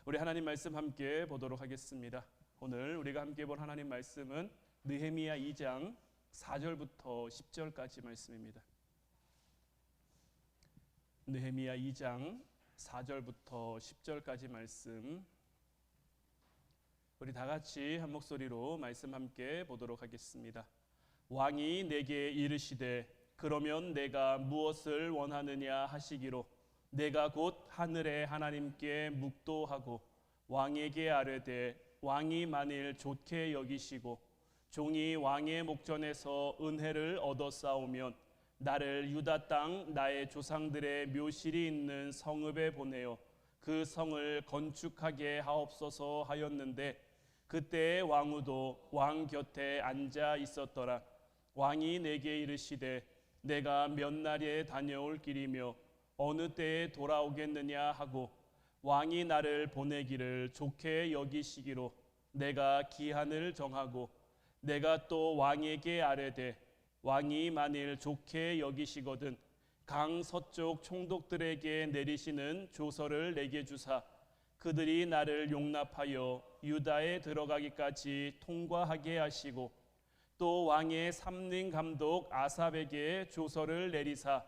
우리 하나님 말씀 함께 보도록 하겠습니다. 오늘 우리가 함께 볼 하나님 말씀은 느헤미야 2장 4절부터 10절까지 말씀입니다. 느헤미야 2장 4절부터 10절까지 말씀, 우리 다 같이 한 목소리로 말씀 함께 보도록 하겠습니다. 왕이 내게 이르시되 그러면 내가 무엇을 원하느냐 하시기로 내가 곧 하늘의 하나님께 묵도하고 왕에게 아뢰되 왕이 만일 좋게 여기시고 종이 왕의 목전에서 은혜를 얻어싸우면 나를 유다 땅 나의 조상들의 묘실이 있는 성읍에 보내어 그 성을 건축하게 하옵소서 하였는데 그때 왕후도 왕 곁에 앉아 있었더라. 왕이 내게 이르시되 내가 몇 날에 다녀올 길이며 어느 때에 돌아오겠느냐 하고 왕이 나를 보내기를 좋게 여기시기로 내가 기한을 정하고 내가 또 왕에게 아뢰되 왕이 만일 좋게 여기시거든 강 서쪽 총독들에게 내리시는 조서를 내게 주사 그들이 나를 용납하여 유다에 들어가기까지 통과하게 하시고 또 왕의 삼림 감독 아삽에게 조서를 내리사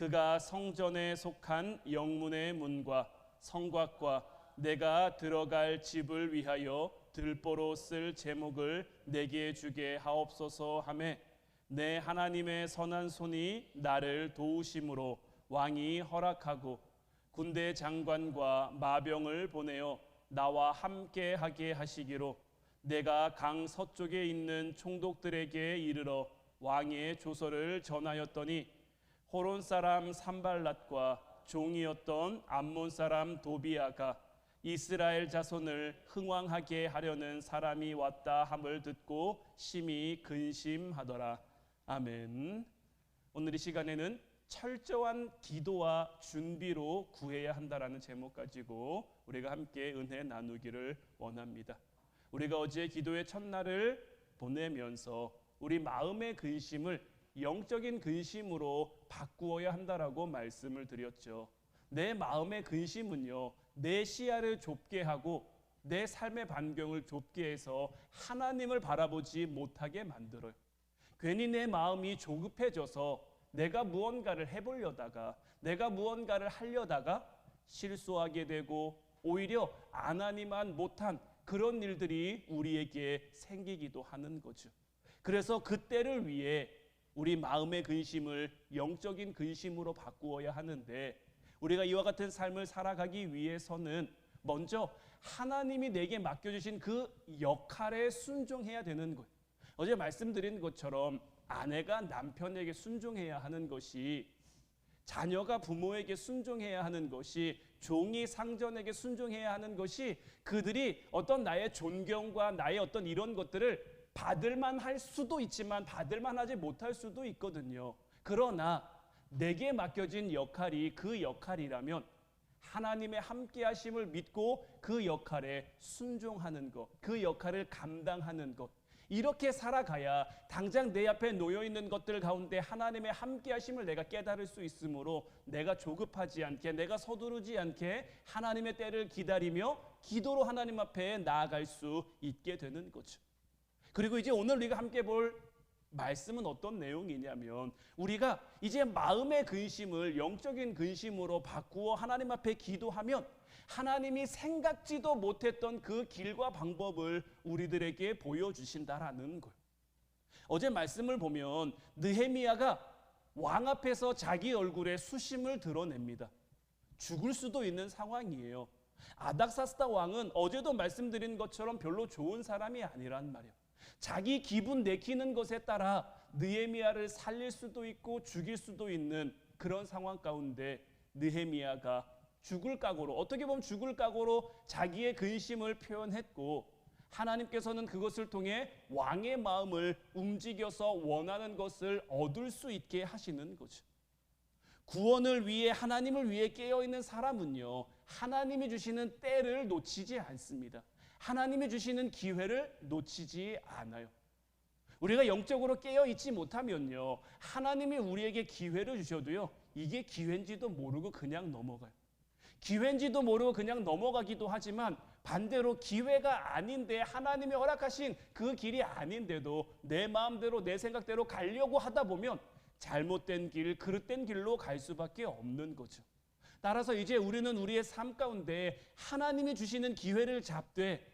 그가 성전에 속한 영문의 문과 성곽과 내가 들어갈 집을 위하여 들보로 쓸 제목을 내게 주게 하옵소서 하매 내 하나님의 선한 손이 나를 도우심으로 왕이 허락하고 군대 장관과 마병을 보내어 나와 함께 하게 하시기로 내가 강 서쪽에 있는 총독들에게 이르러 왕의 조서를 전하였더니 호론 사람 산발랏과 종이었던 암몬 사람 도비아가 이스라엘 자손을 흥왕하게 하려는 사람이 왔다 함을 듣고 심히 근심하더라. 아멘. 오늘 이 시간에는 철저한 기도와 준비로 구해야 한다라는 제목 가지고 우리가 함께 은혜 나누기를 원합니다. 우리가 어제 기도의 첫날을 보내면서 우리 마음의 근심을 영적인 근심으로 바꾸어야 한다라고 말씀을 드렸죠. 내 마음의 근심은요, 내 시야를 좁게 하고 내 삶의 반경을 좁게 해서 하나님을 바라보지 못하게 만들어요. 괜히 내 마음이 조급해져서 내가 무언가를 해보려다가 내가 무언가를 하려다가 실수하게 되고 오히려 안 하니만 못한 그런 일들이 우리에게 생기기도 하는 거죠. 그래서 그때를 위해 우리 마음의 근심을 영적인 근심으로 바꾸어야 하는데 우리가 이와 같은 삶을 살아가기 위해서는 먼저 하나님이 내게 맡겨주신 그 역할에 순종해야 되는 거예요. 어제 말씀드린 것처럼 아내가 남편에게 순종해야 하는 것이, 자녀가 부모에게 순종해야 하는 것이, 종이 상전에게 순종해야 하는 것이 그들이 어떤 나의 존경과 나의 어떤 이런 것들을 받을만 할 수도 있지만 받을만 하지 못할 수도 있거든요. 그러나 내게 맡겨진 역할이 그 역할이라면 하나님의 함께 하심을 믿고 그 역할에 순종하는 것, 그 역할을 감당하는 것, 이렇게 살아가야 당장 내 앞에 놓여있는 것들 가운데 하나님의 함께 하심을 내가 깨달을 수 있으므로 내가 조급하지 않게, 내가 서두르지 않게 하나님의 때를 기다리며 기도로 하나님 앞에 나아갈 수 있게 되는 거죠. 그리고 이제 오늘 우리가 함께 볼 말씀은 어떤 내용이냐면 우리가 이제 마음의 근심을 영적인 근심으로 바꾸어 하나님 앞에 기도하면 하나님이 생각지도 못했던 그 길과 방법을 우리들에게 보여주신다라는 거예요. 어제 말씀을 보면 느헤미야가 왕 앞에서 자기 얼굴에 수심을 드러냅니다. 죽을 수도 있는 상황이에요. 아닥사스다 왕은 어제도 말씀드린 것처럼 별로 좋은 사람이 아니란 말이에요. 자기 기분 내키는 것에 따라 느헤미야를 살릴 수도 있고 죽일 수도 있는 그런 상황 가운데 느헤미야가 죽을 각오로, 어떻게 보면 죽을 각오로 자기의 근심을 표현했고 하나님께서는 그것을 통해 왕의 마음을 움직여서 원하는 것을 얻을 수 있게 하시는 거죠. 구원을 위해, 하나님을 위해 깨어있는 사람은요, 하나님이 주시는 때를 놓치지 않습니다. 하나님이 주시는 기회를 놓치지 않아요. 우리가 영적으로 깨어있지 못하면요, 하나님이 우리에게 기회를 주셔도요, 이게 기회인지도 모르고 그냥 넘어가요. 기회인지도 모르고 그냥 넘어가기도 하지만 반대로 기회가 아닌데 하나님이 허락하신 그 길이 아닌데도 내 마음대로 내 생각대로 가려고 하다 보면 잘못된 길, 그릇된 길로 갈 수밖에 없는 거죠. 따라서 이제 우리는 우리의 삶 가운데 하나님이 주시는 기회를 잡되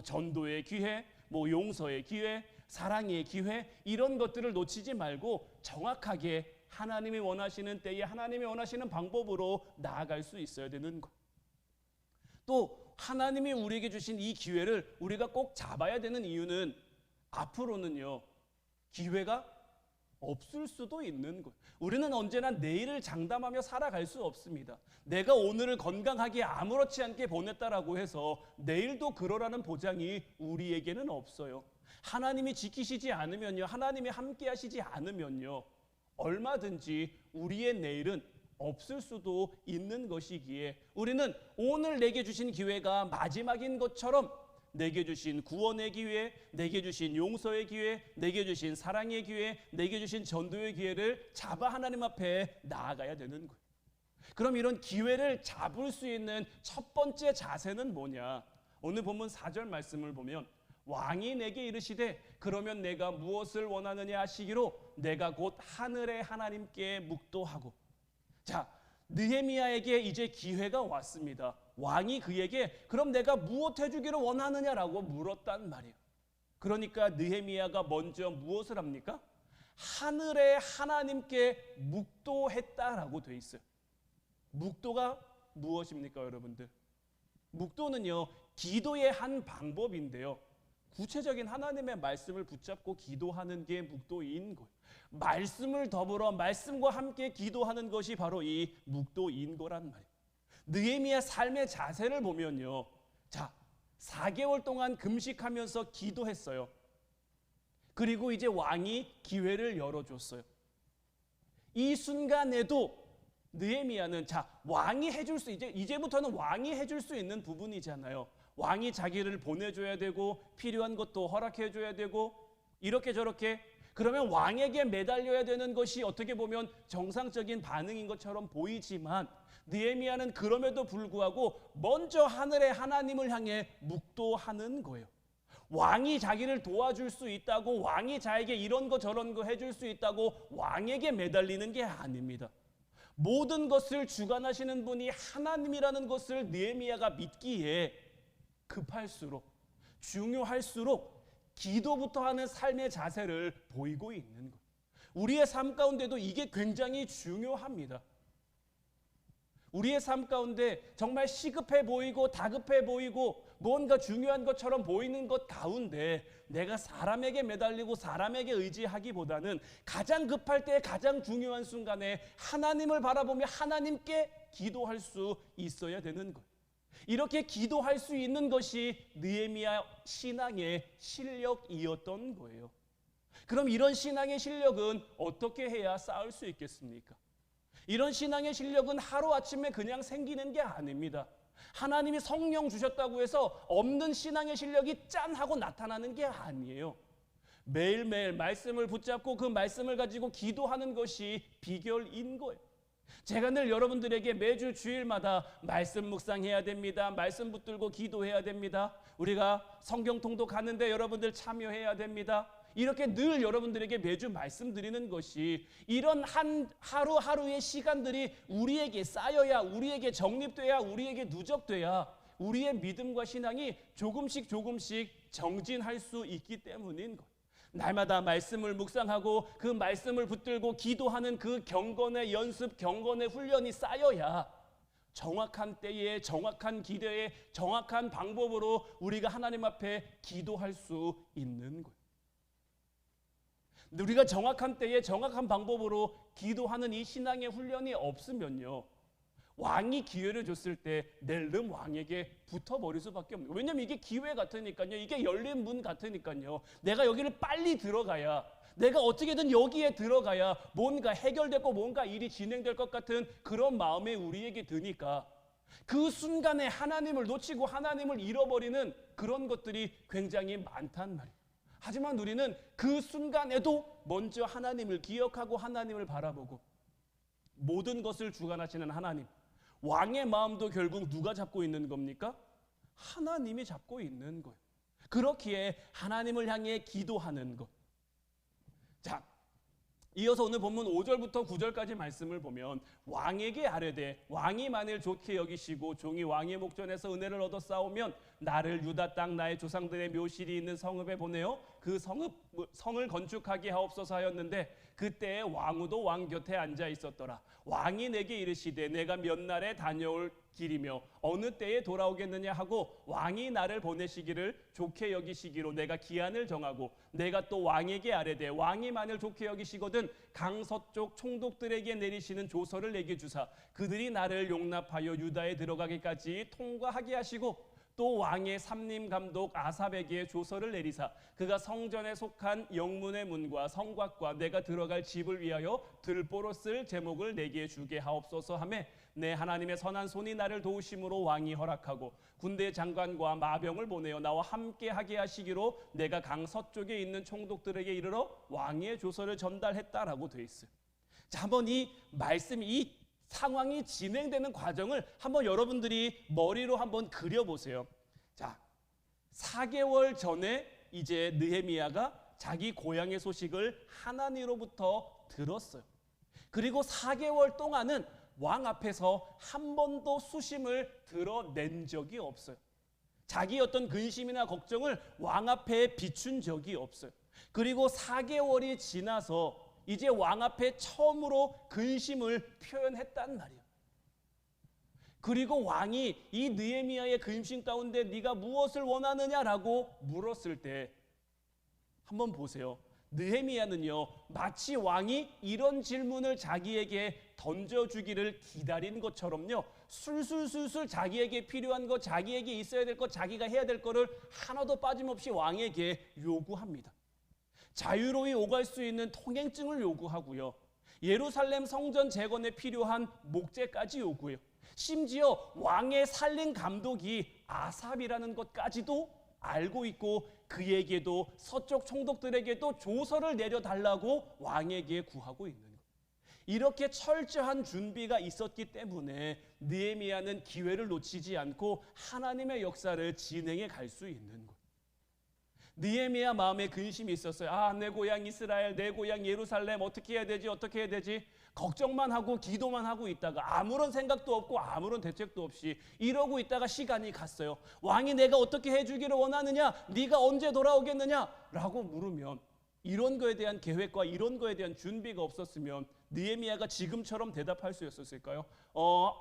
전도의 기회, 용서의 기회, 사랑의 기회 이런 것들을 놓치지 말고 정확하게 하나님이 원하시는 때에 하나님이 원하시는 방법으로 나아갈 수 있어야 되는 것. 또 하나님이 우리에게 주신 이 기회를 우리가 꼭 잡아야 되는 이유는 앞으로는요 기회가 없을 수도 있는 거예요. 우리는 언제나 내일을 장담하며 살아갈 수 없습니다. 내가 오늘을 건강하게 아무렇지 않게 보냈다라고 해서 내일도 그러라는 보장이 우리에게는 없어요. 하나님이 지키시지 않으면요, 하나님이 함께 하시지 않으면요, 얼마든지 우리의 내일은 없을 수도 있는 것이기에 우리는 오늘 내게 주신 기회가 마지막인 것처럼 내게 주신 구원의 기회, 내게 주신 용서의 기회, 내게 주신 사랑의 기회, 내게 주신 전도의 기회를 잡아 하나님 앞에 나아가야 되는 거예요. 그럼 이런 기회를 잡을 수 있는 첫 번째 자세는 뭐냐? 오늘 본문 4절 말씀을 보면 왕이 내게 이르시되 그러면 내가 무엇을 원하느냐 하시기로 내가 곧 하늘의 하나님께 묵도하고. 자, 느헤미야에게 이제 기회가 왔습니다. 왕이 그에게 그럼 내가 무엇 해주기를 원하느냐라고 물었단 말이에요. 그러니까 느헤미야가 먼저 무엇을 합니까? 하늘의 하나님께 묵도했다라고 돼 있어요. 묵도가 무엇입니까, 여러분들? 묵도는요, 기도의 한 방법인데요. 구체적인 하나님의 말씀을 붙잡고 기도하는 게 묵도인 거예요. 말씀을 더불어 말씀과 함께 기도하는 것이 바로 이 묵도인 거란 말이에요. 느헤미야 삶의 자세를 보면요, 자, 4개월 동안 금식하면서 기도했어요. 그리고 이제 왕이 기회를 열어줬어요. 이 순간에도 느헤미야는 왕이 해줄 수 이제부터는 왕이 해줄 수 있는 부분이잖아요. 왕이 자기를 보내줘야 되고 필요한 것도 허락해줘야 되고 이렇게 저렇게. 그러면 왕에게 매달려야 되는 것이 어떻게 보면 정상적인 반응인 것처럼 보이지만 느헤미야는 그럼에도 불구하고 먼저 하늘의 하나님을 향해 묵도하는 거예요. 왕이 자기를 도와줄 수 있다고, 왕이 자에게 이런 거 저런 거 해줄 수 있다고 왕에게 매달리는 게 아닙니다. 모든 것을 주관하시는 분이 하나님이라는 것을 느헤미야가 믿기에 급할수록, 중요할수록 기도부터 하는 삶의 자세를 보이고 있는 것. 우리의 삶 가운데도 이게 굉장히 중요합니다. 우리의 삶 가운데 정말 시급해 보이고 다급해 보이고 뭔가 중요한 것처럼 보이는 것 가운데 내가 사람에게 매달리고 사람에게 의지하기보다는 가장 급할 때 가장 중요한 순간에 하나님을 바라보며 하나님께 기도할 수 있어야 되는 것. 이렇게 기도할 수 있는 것이 느헤미야 신앙의 실력이었던 거예요. 그럼 이런 신앙의 실력은 어떻게 해야 쌓을 수 있겠습니까? 이런 신앙의 실력은 하루아침에 그냥 생기는 게 아닙니다. 하나님이 성령 주셨다고 해서 없는 신앙의 실력이 짠 하고 나타나는 게 아니에요. 매일매일 말씀을 붙잡고 그 말씀을 가지고 기도하는 것이 비결인 거예요. 제가 늘 여러분들에게 매주 주일마다 말씀 묵상해야 됩니다. 말씀 붙들고 기도해야 됩니다. 우리가 성경통도 가는데 여러분들 참여해야 됩니다. 이렇게 늘 여러분들에게 매주 말씀드리는 것이 이런 하루하루의 시간들이 우리에게 쌓여야, 우리에게 정립돼야, 우리에게 누적돼야 우리의 믿음과 신앙이 조금씩 정진할 수 있기 때문인 것. 날마다 말씀을 묵상하고 그 말씀을 붙들고 기도하는 그 경건의 연습, 경건의 훈련이 쌓여야 정확한 때에 정확한 기대에 정확한 방법으로 우리가 하나님 앞에 기도할 수 있는 거예요. 우리가 정확한 때에 정확한 방법으로 기도하는 이 신앙의 훈련이 없으면요, 왕이 기회를 줬을 때 낼름 왕에게 붙어버릴 수밖에 없는 거예요. 왜냐하면 이게 기회 같으니까요. 이게 열린 문 같으니까요. 내가 여기를 빨리 들어가야, 내가 어떻게든 여기에 들어가야 뭔가 해결되고 뭔가 일이 진행될 것 같은 그런 마음에 우리에게 드니까 그 순간에 하나님을 놓치고 하나님을 잃어버리는 그런 것들이 굉장히 많단 말이에요. 하지만 우리는 그 순간에도 먼저 하나님을 기억하고 하나님을 바라보고 모든 것을 주관하시는 하나님, 왕의 마음도 결국 누가 잡고 있는 겁니까? 하나님이 잡고 있는 거예요. 그렇기에 하나님을 향해 기도하는 것. 자, 이어서 오늘 본문 5절부터 9절까지 말씀을 보면 왕에게 아뢰되 왕이 만일 좋게 여기시고 종이 왕의 목전에서 은혜를 얻어 싸우면 나를 유다 땅 나의 조상들의 묘실이 있는 성읍에 보내어 그 성을 건축하게 하옵소서 하였는데 그때에 왕후도 왕 곁에 앉아 있었더라. 왕이 내게 이르시되 내가 몇 날에 다녀올 길이며 어느 때에 돌아오겠느냐 하고 왕이 나를 보내시기를 좋게 여기시기로 내가 기한을 정하고 내가 또 왕에게 아뢰되 왕이 만일 좋게 여기시거든 강서쪽 총독들에게 내리시는 조서를 내게 주사 그들이 나를 용납하여 유다에 들어가기까지 통과하게 하시고 또 왕의 삼림 감독 아삽에게 조서를 내리사 그가 성전에 속한 영문의 문과 성곽과 내가 들어갈 집을 위하여 들보로 쓸 제목을 내게 주게 하옵소서 하매 내 하나님의 선한 손이 나를 도우심으로 왕이 허락하고 군대 장관과 마병을 보내어 나와 함께 하게 하시기로 내가 강 서쪽에 있는 총독들에게 이르러 왕의 조서를 전달했다라고 되어 있어요. 자, 한번 이 말씀, 이 상황이 진행되는 과정을 한번 여러분들이 머리로 한번 그려보세요. 자, 4개월 전에 이제 느헤미야가 자기 고향의 소식을 하나님으로부터 들었어요. 그리고 4개월 동안은 왕 앞에서 한 번도 수심을 드러낸 적이 없어요. 자기 어떤 근심이나 걱정을 왕 앞에 비춘 적이 없어요. 그리고 4개월이 지나서 이제 왕 앞에 처음으로 근심을 표현했단 말이에요. 그리고 왕이 이 느헤미야의 근심 가운데 네가 무엇을 원하느냐라고 물었을 때 한번 보세요. 느헤미야는요 마치 왕이 이런 질문을 자기에게 던져주기를 기다린 것처럼요 술술술술 자기에게 필요한 것, 자기에게 있어야 될 것, 자기가 해야 될 것을 하나도 빠짐없이 왕에게 요구합니다. 자유로이 오갈 수 있는 통행증을 요구하고요. 예루살렘 성전 재건에 필요한 목재까지 요구해요. 심지어 왕의 살림 감독이 아삽이라는 것까지도 알고 있고 그에게도 서쪽 총독들에게도 조서를 내려달라고 왕에게 구하고 있는 거예요. 이렇게 철저한 준비가 있었기 때문에 느헤미야는 기회를 놓치지 않고 하나님의 역사를 진행해 갈 수 있는 거예요. 느헤미야 마음에 근심이 있었어요. 아, 내 고향 이스라엘, 내 고향 예루살렘 어떻게 해야 되지? 어떻게 해야 되지? 걱정만 하고 기도만 하고 있다가 아무런 생각도 없고 아무런 대책도 없이 이러고 있다가 시간이 갔어요. 왕이 내가 어떻게 해주기를 원하느냐? 네가 언제 돌아오겠느냐? 라고 물으면 이런 거에 대한 계획과 이런 거에 대한 준비가 없었으면 느헤미야가 지금처럼 대답할 수 있었을까요?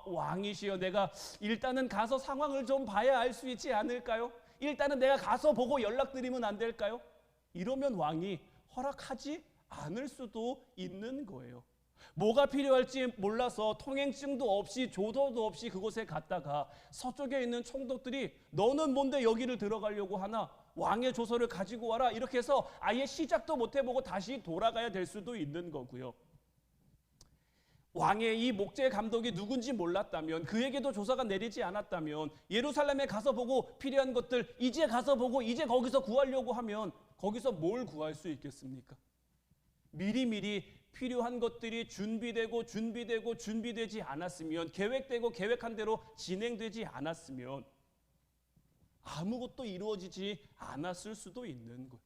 왕이시여, 내가 일단은 가서 상황을 좀 봐야 알 수 있지 않을까요? 일단은 내가 가서 보고 연락드리면 안 될까요? 이러면 왕이 허락하지 않을 수도 있는 거예요. 뭐가 필요할지 몰라서 통행증도 없이 조서도 없이 그곳에 갔다가 서쪽에 있는 총독들이 너는 뭔데 여기를 들어가려고 하나? 왕의 조서를 가지고 와라. 이렇게 해서 아예 시작도 못 해보고 다시 돌아가야 될 수도 있는 거고요. 왕의 이 목재 감독이 누군지 몰랐다면, 그에게도 조사가 내리지 않았다면, 예루살렘에 가서 보고 필요한 것들 이제 가서 보고 이제 거기서 구하려고 하면 거기서 뭘 구할 수 있겠습니까? 미리미리 필요한 것들이 준비되지 않았으면, 계획되고 계획한 대로 진행되지 않았으면 아무것도 이루어지지 않았을 수도 있는 거예요.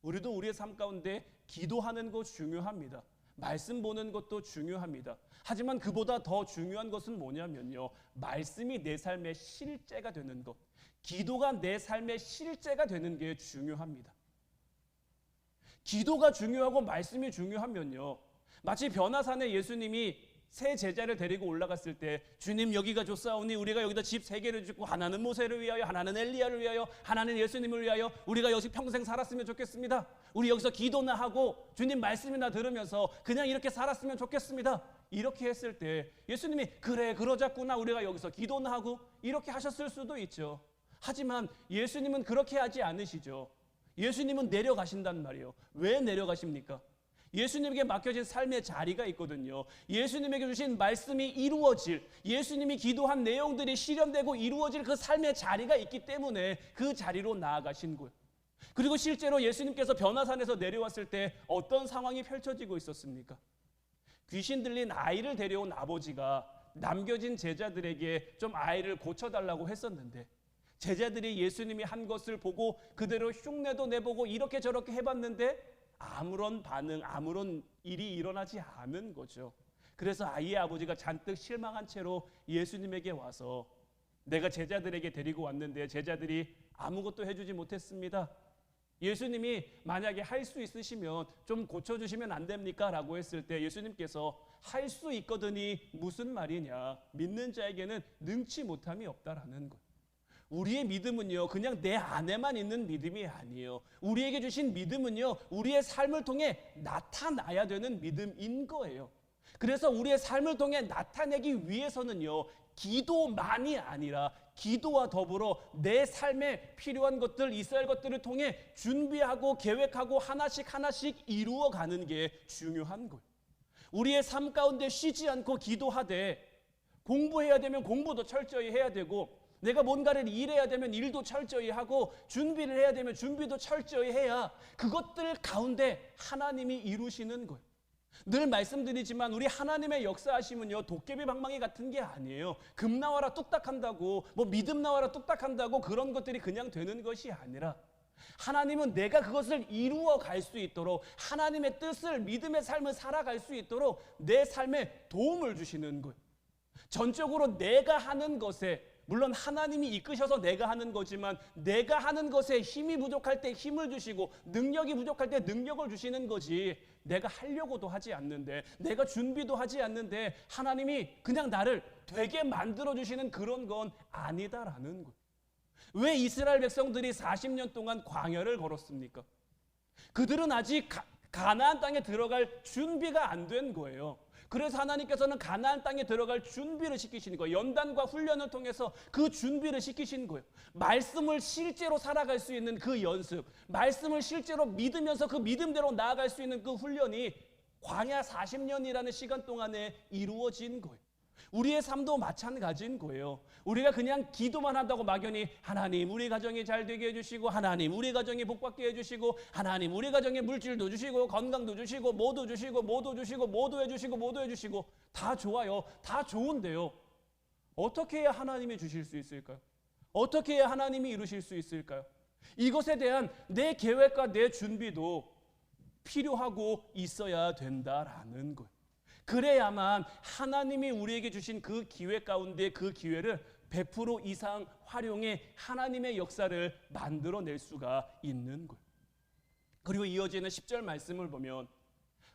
우리도 우리의 삶 가운데 기도하는 것 중요합니다. 말씀 보는 것도 중요합니다. 하지만 그보다 더 중요한 것은 뭐냐면요, 말씀이 내 삶의 실제가 되는 것, 기도가 내 삶의 실제가 되는 게 중요합니다. 기도가 중요하고 말씀이 중요하면요, 마치 변화산에 예수님이 세 제자를 데리고 올라갔을 때 주님 여기가 좋사오니 우리가 여기다 집 3개를 짓고 하나는 모세를 위하여, 하나는 엘리야를 위하여, 하나는 예수님을 위하여 우리가 여기서 평생 살았으면 좋겠습니다. 우리 여기서 기도나 하고 주님 말씀이나 들으면서 그냥 이렇게 살았으면 좋겠습니다. 이렇게 했을 때 예수님이 그래 그러자꾸나 우리가 여기서 기도나 하고 이렇게 하셨을 수도 있죠. 하지만 예수님은 그렇게 하지 않으시죠. 예수님은 내려가신단 말이에요. 왜 내려가십니까? 예수님에게 맡겨진 삶의 자리가 있거든요. 예수님에게 주신 말씀이 이루어질, 예수님이 기도한 내용들이 실현되고 이루어질 그 삶의 자리가 있기 때문에 그 자리로 나아가신 거예요. 그리고 실제로 예수님께서 변화산에서 내려왔을 때 어떤 상황이 펼쳐지고 있었습니까? 귀신 들린 아이를 데려온 아버지가 남겨진 제자들에게 좀 아이를 고쳐달라고 했었는데 제자들이 예수님이 한 것을 보고 그대로 흉내도 내보고 이렇게 저렇게 해봤는데 아무런 반응, 아무런 일이 일어나지 않은 거죠. 그래서 아이의 아버지가 잔뜩 실망한 채로 예수님에게 와서 내가 제자들에게 데리고 왔는데 제자들이 아무것도 해주지 못했습니다. 예수님이 만약에 할 수 있으시면 좀 고쳐주시면 안 됩니까? 라고 했을 때 예수님께서 할 수 있거든이 무슨 말이냐, 믿는 자에게는 능치 못함이 없다라는 거예요. 우리의 믿음은요 그냥 내 안에만 있는 믿음이 아니에요. 우리에게 주신 믿음은요 우리의 삶을 통해 나타나야 되는 믿음인 거예요. 그래서 우리의 삶을 통해 나타내기 위해서는요 기도만이 아니라 기도와 더불어 내 삶에 필요한 것들, 있어야 할 것들을 통해 준비하고 계획하고 하나씩 이루어가는 게 중요한 거예요. 우리의 삶 가운데 쉬지 않고 기도하되 공부해야 되면 공부도 철저히 해야 되고 내가 뭔가를 일해야 되면 일도 철저히 하고 준비를 해야 되면 준비도 철저히 해야 그것들 가운데 하나님이 이루시는 거예요. 늘 말씀드리지만 우리 하나님의 역사하심은요 도깨비 방망이 같은 게 아니에요. 금 나와라 뚝딱 한다고 뭐 믿음 나와라 뚝딱 한다고 그런 것들이 그냥 되는 것이 아니라 하나님은 내가 그것을 이루어 갈 수 있도록 하나님의 뜻을 믿음의 삶을 살아갈 수 있도록 내 삶에 도움을 주시는 거예요. 전적으로 내가 하는 것에 물론 하나님이 이끄셔서 내가 하는 거지만 내가 하는 것에 힘이 부족할 때 힘을 주시고 능력이 부족할 때 능력을 주시는 거지 내가 하려고도 하지 않는데 내가 준비도 하지 않는데 하나님이 그냥 나를 되게 만들어주시는 그런 건 아니다라는 거예요. 왜 이스라엘 백성들이 40년 동안 광야를 걸었습니까? 그들은 아직 가나안 땅에 들어갈 준비가 안 된 거예요. 그래서 하나님께서는 가나안 땅에 들어갈 준비를 시키시는 거예요. 연단과 훈련을 통해서 그 준비를 시키신 거예요. 말씀을 실제로 살아갈 수 있는 그 연습, 말씀을 실제로 믿으면서 그 믿음대로 나아갈 수 있는 그 훈련이 광야 40년이라는 시간 동안에 이루어진 거예요. 우리의 삶도 마찬가지인 거예요. 우리가 그냥 기도만 한다고 막연히 하나님 우리 가정이 잘 되게 해주시고 하나님 우리 가정이 복받게 해주시고 하나님 우리 가정에 물질도 주시고 건강도 주시고 모두 주시고 모두 주시고 모두 해주시고 모두 해주시고 다 좋아요. 다 좋은데요. 어떻게 해야 하나님이 주실 수 있을까요? 어떻게 해야 하나님이 이루실 수 있을까요? 이것에 대한 내 계획과 내 준비도 필요하고 있어야 된다라는 거예요. 그래야만 하나님이 우리에게 주신 그 기회 가운데 그 기회를 100% 이상 활용해 하나님의 역사를 만들어낼 수가 있는 거예요. 그리고 이어지는 10절 말씀을 보면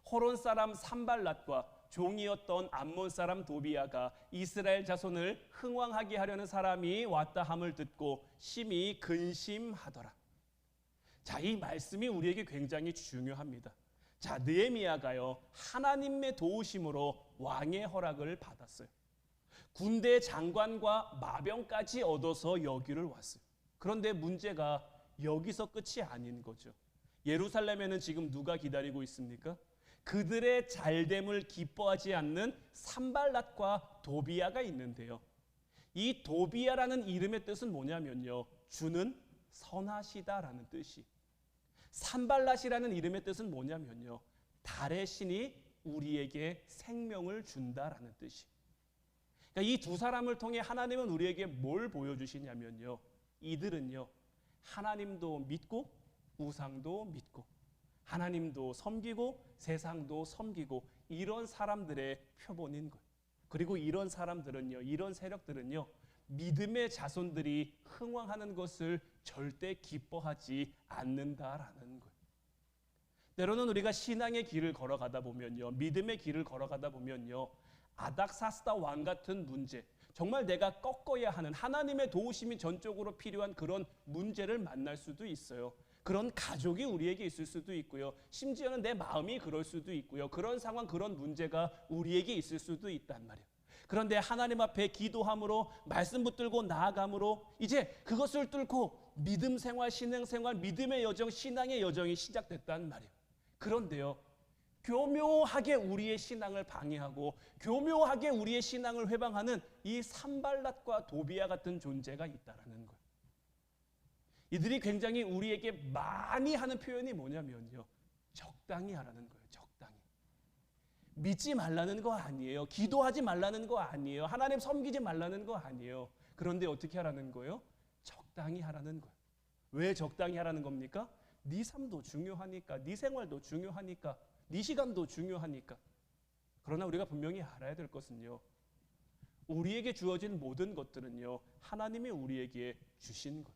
호론 사람 산발랏과 종이었던 암몬 사람 도비아가 이스라엘 자손을 흥왕하게 하려는 사람이 왔다 함을 듣고 심히 근심하더라. 자, 이 말씀이 우리에게 굉장히 중요합니다. 자, 느헤미야가요 하나님의 도우심으로 왕의 허락을 받았어요. 군대 장관과 마병까지 얻어서 여기를 왔어요. 그런데 문제가 여기서 끝이 아닌 거죠. 예루살렘에는 지금 누가 기다리고 있습니까? 그들의 잘됨을 기뻐하지 않는 산발랏과 도비아가 있는데요. 이 도비아라는 이름의 뜻은 뭐냐면요, 주는 선하시다라는 뜻이. 산발랏이라는 이름의 뜻은 뭐냐면요, 달의 신이 우리에게 생명을 준다라는 뜻이. 그러니까 이 두 사람을 통해 하나님은 우리에게 뭘 보여주시냐면요, 이들은요 하나님도 믿고 우상도 믿고 하나님도 섬기고 세상도 섬기고 이런 사람들의 표본인 거예요. 그리고 이런 사람들은요, 이런 세력들은요 믿음의 자손들이 흥왕하는 것을 절대 기뻐하지 않는다라는 거예요. 때로는 우리가 신앙의 길을 걸어가다 보면요, 믿음의 길을 걸어가다 보면요, 아닥사스다 왕 같은 문제, 정말 내가 꺾어야 하는 하나님의 도우심이 전적으로 필요한 그런 문제를 만날 수도 있어요. 그런 가족이 우리에게 있을 수도 있고요. 심지어는 내 마음이 그럴 수도 있고요. 그런 상황, 그런 문제가 우리에게 있을 수도 있단 말이에요. 그런데 하나님 앞에 기도함으로 말씀 붙들고 나아감으로 이제 그것을 뚫고 믿음 생활, 신앙 생활, 믿음의 여정, 신앙의 여정이 시작됐단 말이에요. 그런데요, 교묘하게 우리의 신앙을 방해하고 교묘하게 우리의 신앙을 회방하는 이 산발랏과 도비아 같은 존재가 있다라는 거예요. 이들이 굉장히 우리에게 많이 하는 표현이 뭐냐면요, 적당히 하라는 거예요. 적당히. 믿지 말라는 거 아니에요. 기도하지 말라는 거 아니에요. 하나님 섬기지 말라는 거 아니에요. 그런데 어떻게 하라는 거예요? 적당히 하라는 거예요. 왜 적당히 하라는 겁니까? 네 삶도 중요하니까, 네 생활도 중요하니까, 네 시간도 중요하니까. 그러나 우리가 분명히 알아야 될 것은요, 우리에게 주어진 모든 것들은요, 하나님이 우리에게 주신 것,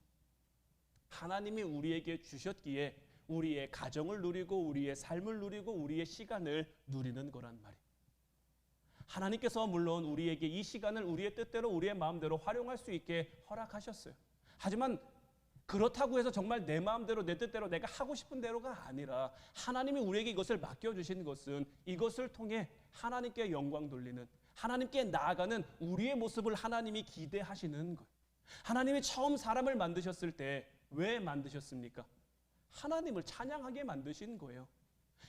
하나님이 우리에게 주셨기에 우리의 가정을 누리고 우리의 삶을 누리고 우리의 시간을 누리는 거란 말이에요. 하나님께서 물론 우리에게 이 시간을 우리의 뜻대로 우리의 마음대로 활용할 수 있게 허락하셨어요. 하지만 그렇다고 해서 정말 내 마음대로 내 뜻대로 내가 하고 싶은 대로가 아니라 하나님이 우리에게 이것을 맡겨주신 것은 이것을 통해 하나님께 영광 돌리는, 하나님께 나아가는 우리의 모습을 하나님이 기대하시는 거예요. 하나님이 처음 사람을 만드셨을 때 왜 만드셨습니까? 하나님을 찬양하게 만드신 거예요.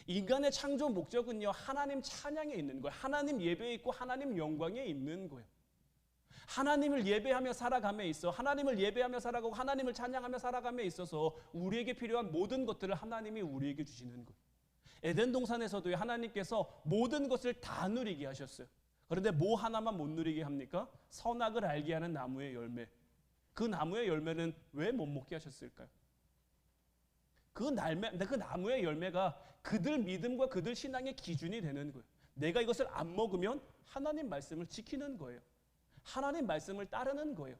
인간의 창조 목적은요, 하나님 찬양에 있는 거예요. 하나님 예배에 있고 하나님 영광에 있는 거예요. 하나님을 예배하며 살아감에 있어, 하나님을 예배하며 살아가고 하나님을 찬양하며 살아감에 있어서 우리에게 필요한 모든 것들을 하나님이 우리에게 주시는 거예요. 에덴 동산에서도 하나님께서 모든 것을 다 누리게 하셨어요. 그런데 뭐 하나만 못 누리게 합니까? 선악을 알게 하는 나무의 열매. 그 나무의 열매는 왜 못 먹게 하셨을까요? 그 나무의 열매가 그들 믿음과 그들 신앙의 기준이 되는 거예요. 내가 이것을 안 먹으면 하나님 말씀을 지키는 거예요. 하나님 말씀을 따르는 거예요.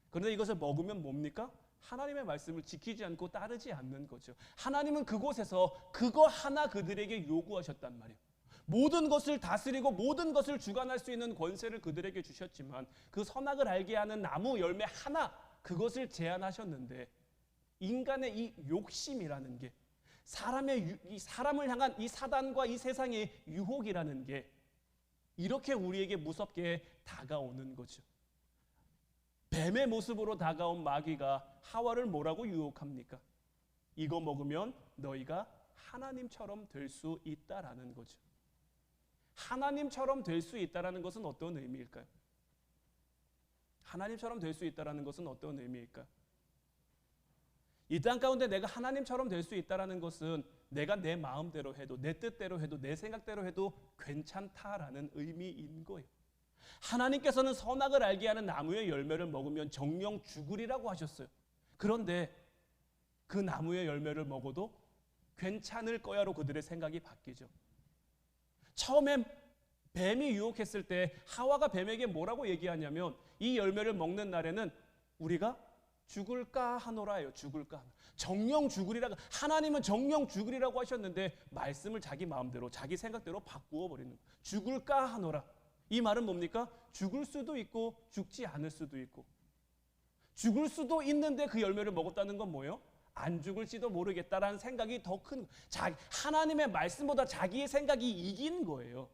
그런데 이것을 먹으면 뭡니까? 하나님의 말씀을 지키지 않고 따르지 않는 거죠. 하나님은 그곳에서 그거 하나 그들에게 요구하셨단 말이에요. 모든 것을 다스리고 모든 것을 주관할 수 있는 권세를 그들에게 주셨지만 그 선악을 알게 하는 나무 열매 하나, 그것을 제한하셨는데, 인간의 이 욕심이라는 게, 사람을 향한 이 사단과 이 세상의 유혹이라는 게 이렇게 우리에게 무섭게 다가오는 거죠. 뱀의 모습으로 다가온 마귀가 하와를 뭐라고 유혹합니까? 이거 먹으면 너희가 하나님처럼 될 수 있다라는 거죠. 하나님처럼 될 수 있다라는 것은 어떤 의미일까요? 하나님처럼 될 수 있다라는 것은 어떤 의미일까요? 이 땅 가운데 내가 하나님처럼 될 수 있다라는 것은 내가 내 마음대로 해도, 내 뜻대로 해도, 내 생각대로 해도 괜찮다라는 의미인 거예요. 하나님께서는 선악을 알게 하는 나무의 열매를 먹으면 정령 죽으리라고 하셨어요. 그런데 그 나무의 열매를 먹어도 괜찮을 거야로 그들의 생각이 바뀌죠. 처음에 뱀이 유혹했을 때 하와가 뱀에게 뭐라고 얘기하냐면, 이 열매를 먹는 날에는 우리가 죽을까 하노라예요. 죽을까 하노라. 정령 죽으리라고, 하나님은 정령 죽으리라고 하셨는데 말씀을 자기 마음대로 자기 생각대로 바꾸어 버리는 거예요. 죽을까 하노라. 이 말은 뭡니까? 죽을 수도 있고 죽지 않을 수도 있고, 죽을 수도 있는데 그 열매를 먹었다는 건 뭐예요? 안 죽을지도 모르겠다라는 생각이 더 큰, 하나님의 말씀보다 자기의 생각이 이긴 거예요.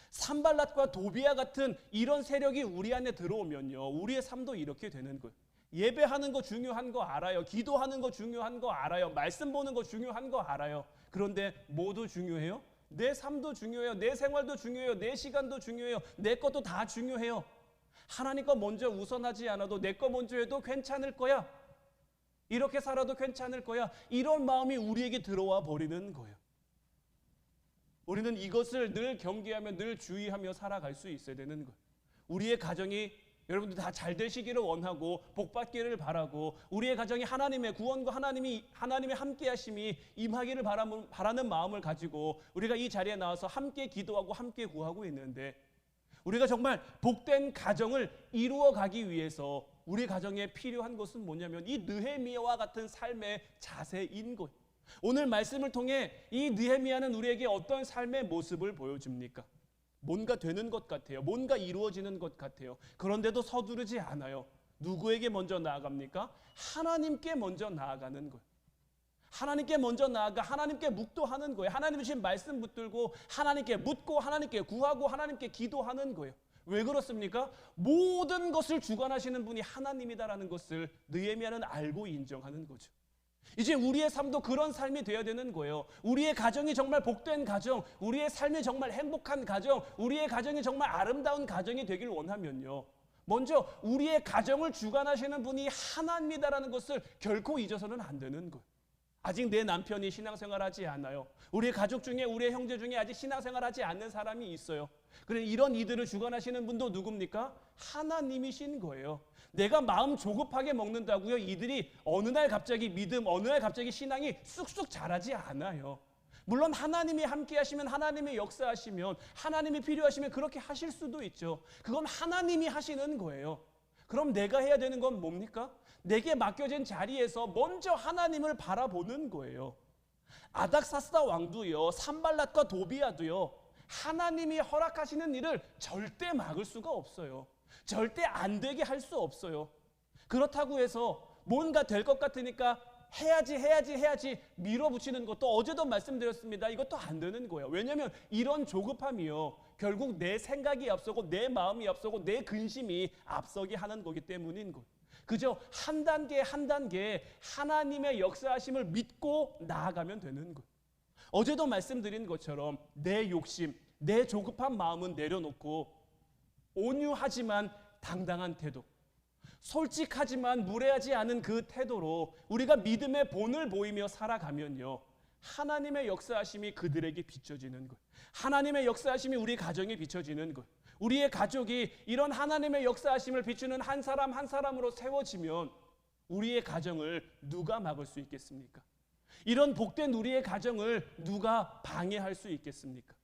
산발랏과 도비아 같은 이런 세력이 우리 안에 들어오면요, 우리의 삶도 이렇게 되는 거예요. 예배하는 거 중요한 거 알아요. 기도하는 거 중요한 거 알아요. 말씀 보는 거 중요한 거 알아요. 그런데 뭐도 중요해요? 내 삶도 중요해요. 내 생활도 중요해요. 내 시간도 중요해요. 내 것도 다 중요해요. 하나님 거 먼저 우선하지 않아도 내 거 먼저 해도 괜찮을 거야. 이렇게 살아도 괜찮을 거야. 이런 마음이 우리에게 들어와 버리는 거예요. 우리는 이것을 늘 경계하며 늘 주의하며 살아갈 수 있어야 되는 거예요. 우리의 가정이 여러분들 다 잘 되시기를 원하고 복받기를 바라고, 우리의 가정이 하나님의 구원과 하나님의 함께 하심이 임하기를 바라는 마음을 가지고 우리가 이 자리에 나와서 함께 기도하고 함께 구하고 있는데, 우리가 정말 복된 가정을 이루어 가기 위해서 우리 가정에 필요한 것은 뭐냐면 이 느헤미야와 같은 삶의 자세인 것. 오늘 말씀을 통해 이 느헤미야는 우리에게 어떤 삶의 모습을 보여줍니까? 뭔가 되는 것 같아요. 뭔가 이루어지는 것 같아요. 그런데도 서두르지 않아요. 누구에게 먼저 나아갑니까? 하나님께 먼저 나아가는 거예요. 하나님께 먼저 나아가 하나님께 묵도하는 거예요. 하나님 주신 말씀 붙들고 하나님께 묻고 하나님께 구하고 하나님께 기도하는 거예요. 왜 그렇습니까? 모든 것을 주관하시는 분이 하나님이다라는 것을 느헤미야는 알고 인정하는 거죠. 이제 우리의 삶도 그런 삶이 되어야 되는 거예요. 우리의 가정이 정말 복된 가정, 우리의 삶이 정말 행복한 가정, 우리의 가정이 정말 아름다운 가정이 되길 원하면요, 먼저 우리의 가정을 주관하시는 분이 하나님이다라는 것을 결코 잊어서는 안 되는 거예요. 아직 내 남편이 신앙생활하지 않아요. 우리 가족 중에 우리 형제 중에 아직 신앙생활하지 않는 사람이 있어요. 그래 이런 이들을 주관하시는 분도 누굽니까? 하나님이신 거예요. 내가 마음 조급하게 먹는다고요. 이들이 어느 날 갑자기 믿음, 어느 날 갑자기 신앙이 쑥쑥 자라지 않아요. 물론 하나님이 함께 하시면, 하나님이 역사하시면, 하나님이 필요하시면 그렇게 하실 수도 있죠. 그건 하나님이 하시는 거예요. 그럼 내가 해야 되는 건 뭡니까? 내게 맡겨진 자리에서 먼저 하나님을 바라보는 거예요. 아닥사스다 왕도요, 산발랏과 도비아도요, 하나님이 허락하시는 일을 절대 막을 수가 없어요. 절대 안 되게 할 수 없어요. 그렇다고 해서 뭔가 될 것 같으니까 해야지 밀어붙이는 것도, 어제도 말씀드렸습니다. 이것도 안 되는 거예요. 왜냐하면 이런 조급함이요, 결국 내 생각이 앞서고 내 마음이 앞서고 내 근심이 앞서게 하는 거기 때문인 거예요. 그저 한 단계 한 단계 하나님의 역사하심을 믿고 나아가면 되는 거예요. 어제도 말씀드린 것처럼 내 욕심, 내 조급한 마음은 내려놓고 온유하지만 당당한 태도, 솔직하지만 무례하지 않은 그 태도로 우리가 믿음의 본을 보이며 살아가면요, 하나님의 역사하심이 그들에게 비춰지는 거예요. 하나님의 역사하심이 우리 가정에 비춰지는 거예요. 우리의 가족이 이런 하나님의 역사하심을 비추는 한 사람 한 사람으로 세워지면 우리의 가정을 누가 막을 수 있겠습니까? 이런 복된 우리의 가정을 누가 방해할 수 있겠습니까?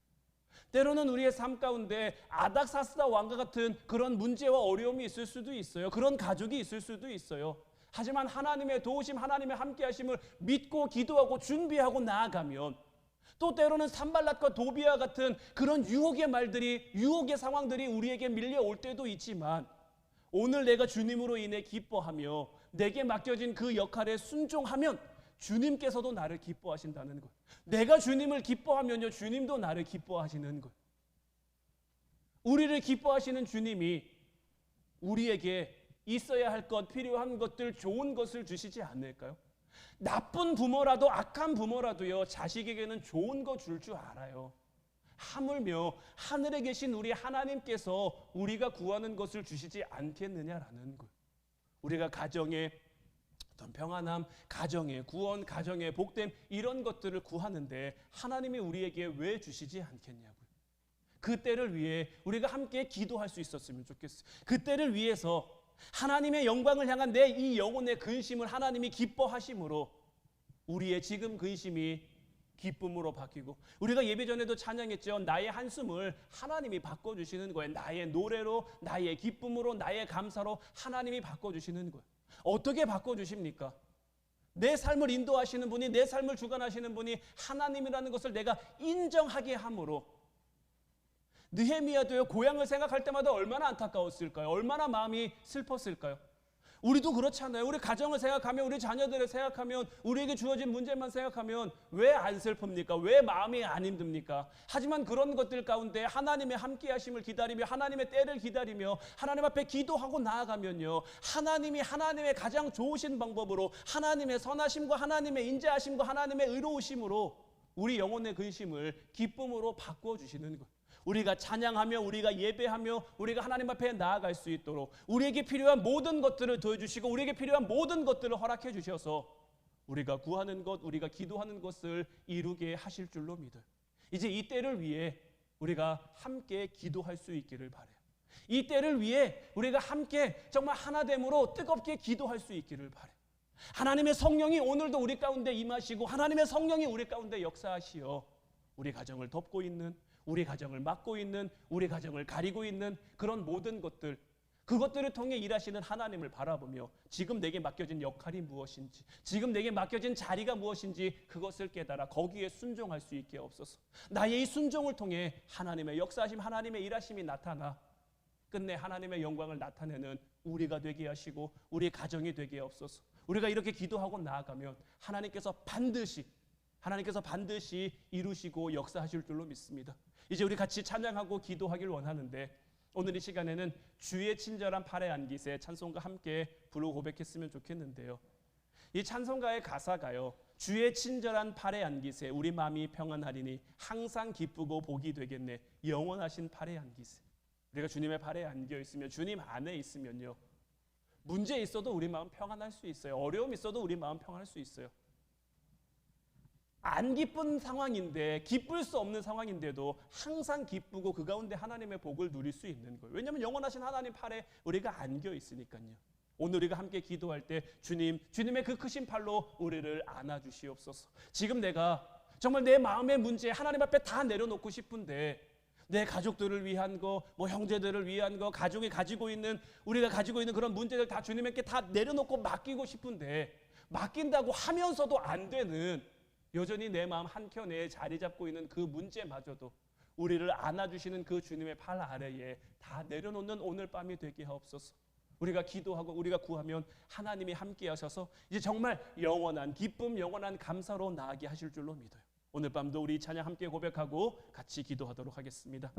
때로는 우리의 삶 가운데 아닥사스다 왕과 같은 그런 문제와 어려움이 있을 수도 있어요. 그런 가족이 있을 수도 있어요. 하지만 하나님의 도우심, 하나님의 함께하심을 믿고 기도하고 준비하고 나아가면, 또 때로는 산발랏과 도비아 같은 그런 유혹의 말들이, 유혹의 상황들이 우리에게 밀려올 때도 있지만, 오늘 내가 주님으로 인해 기뻐하며 내게 맡겨진 그 역할에 순종하면 주님께서도 나를 기뻐하신다는 것. 내가 주님을 기뻐하면요, 주님도 나를 기뻐하시는 것. 우리를 기뻐하시는 주님이 우리에게 있어야 할 것, 필요한 것들, 좋은 것을 주시지 않을까요? 나쁜 부모라도, 악한 부모라도요, 자식에게는 좋은 거 줄 줄 알아요. 하물며 하늘에 계신 우리 하나님께서 우리가 구하는 것을 주시지 않겠느냐라는 것. 우리가 가정에 어떤 평안함, 가정의 구원, 가정의 복됨, 이런 것들을 구하는데 하나님이 우리에게 왜 주시지 않겠냐고요. 그 때를 위해 우리가 함께 기도할 수 있었으면 좋겠어요. 그 때를 위해서 하나님의 영광을 향한 내 이 영혼의 근심을 하나님이 기뻐하심으로 우리의 지금 근심이 기쁨으로 바뀌고, 우리가 예배 전에도 찬양했죠. 나의 한숨을 하나님이 바꿔주시는 거예요. 나의 노래로, 나의 기쁨으로, 나의 감사로 하나님이 바꿔주시는 거예요. 어떻게 바꿔주십니까? 내 삶을 인도하시는 분이, 내 삶을 주관하시는 분이 하나님이라는 것을 내가 인정하게 함으로. 느헤미야도요, 고향을 생각할 때마다 얼마나 안타까웠을까요? 얼마나 마음이 슬펐을까요? 우리도 그렇잖아요. 우리 가정을 생각하면, 우리 자녀들을 생각하면, 우리에게 주어진 문제만 생각하면 왜 안 슬픕니까? 왜 마음이 안 힘듭니까? 하지만 그런 것들 가운데 하나님의 함께 하심을 기다리며, 하나님의 때를 기다리며 하나님 앞에 기도하고 나아가면요, 하나님이 하나님의 가장 좋으신 방법으로, 하나님의 선하심과 하나님의 인자하심과 하나님의 의로우심으로 우리 영혼의 근심을 기쁨으로 바꿔주시는 것. 우리가 찬양하며, 우리가 예배하며, 우리가 하나님 앞에 나아갈 수 있도록 우리에게 필요한 모든 것들을 더해주시고, 우리에게 필요한 모든 것들을 허락해 주셔서 우리가 구하는 것, 우리가 기도하는 것을 이루게 하실 줄로 믿어요. 이제 이 때를 위해 우리가 함께 기도할 수 있기를 바라요. 이 때를 위해 우리가 함께 정말 하나됨으로 뜨겁게 기도할 수 있기를 바라요. 하나님의 성령이 오늘도 우리 가운데 임하시고, 하나님의 성령이 우리 가운데 역사하시어 우리 가정을 덮고 있는, 우리 가정을 막고 있는, 우리 가정을 가리고 있는 그런 모든 것들, 그것들을 통해 일하시는 하나님을 바라보며 지금 내게 맡겨진 역할이 무엇인지, 지금 내게 맡겨진 자리가 무엇인지 그것을 깨달아 거기에 순종할 수 있게 없어서, 나의 이 순종을 통해 하나님의 역사하심, 하나님의 일하심이 나타나 끝내 하나님의 영광을 나타내는 우리가 되게 하시고 우리 가정이 되게 없어서, 우리가 이렇게 기도하고 나아가면 하나님께서 반드시 이루시고 역사하실 줄로 믿습니다. 이제 우리 같이 찬양하고 기도하길 원하는데, 오늘 이 시간에는 주의 친절한 팔에 안기세 찬송과 함께 부르고 고백했으면 좋겠는데요. 이 찬송가의 가사가요, 주의 친절한 팔에 안기세 우리 마음이 평안하리니 항상 기쁘고 복이 되겠네 영원하신 팔에 안기세. 우리가 주님의 팔에 안겨 있으면, 주님 안에 있으면요, 문제 있어도 우리 마음 평안할 수 있어요. 어려움 있어도 우리 마음 평안할 수 있어요. 안 기쁜 상황인데, 기쁠 수 없는 상황인데도 항상 기쁘고 그 가운데 하나님의 복을 누릴 수 있는 거예요. 왜냐하면 영원하신 하나님 팔에 우리가 안겨 있으니까요. 오늘 우리가 함께 기도할 때 주님의 그 크신 팔로 우리를 안아주시옵소서. 지금 내가 정말 내 마음의 문제 하나님 앞에 다 내려놓고 싶은데, 내 가족들을 위한 거, 뭐 형제들을 위한 거, 가족이 가지고 있는, 우리가 가지고 있는 그런 문제들 다 주님께 다 내려놓고 맡기고 싶은데, 맡긴다고 하면서도 안 되는, 여전히 내 마음 한켠에 자리 잡고 있는 그 문제마저도 우리를 안아주시는 그 주님의 팔 아래에 다 내려놓는 오늘 밤이 되게 하옵소서. 우리가 기도하고 우리가 구하면 하나님이 함께 하셔서 이제 정말 영원한 기쁨, 영원한 감사로 나아가게 하실 줄로 믿어요. 오늘 밤도 우리 찬양 함께 고백하고 같이 기도하도록 하겠습니다.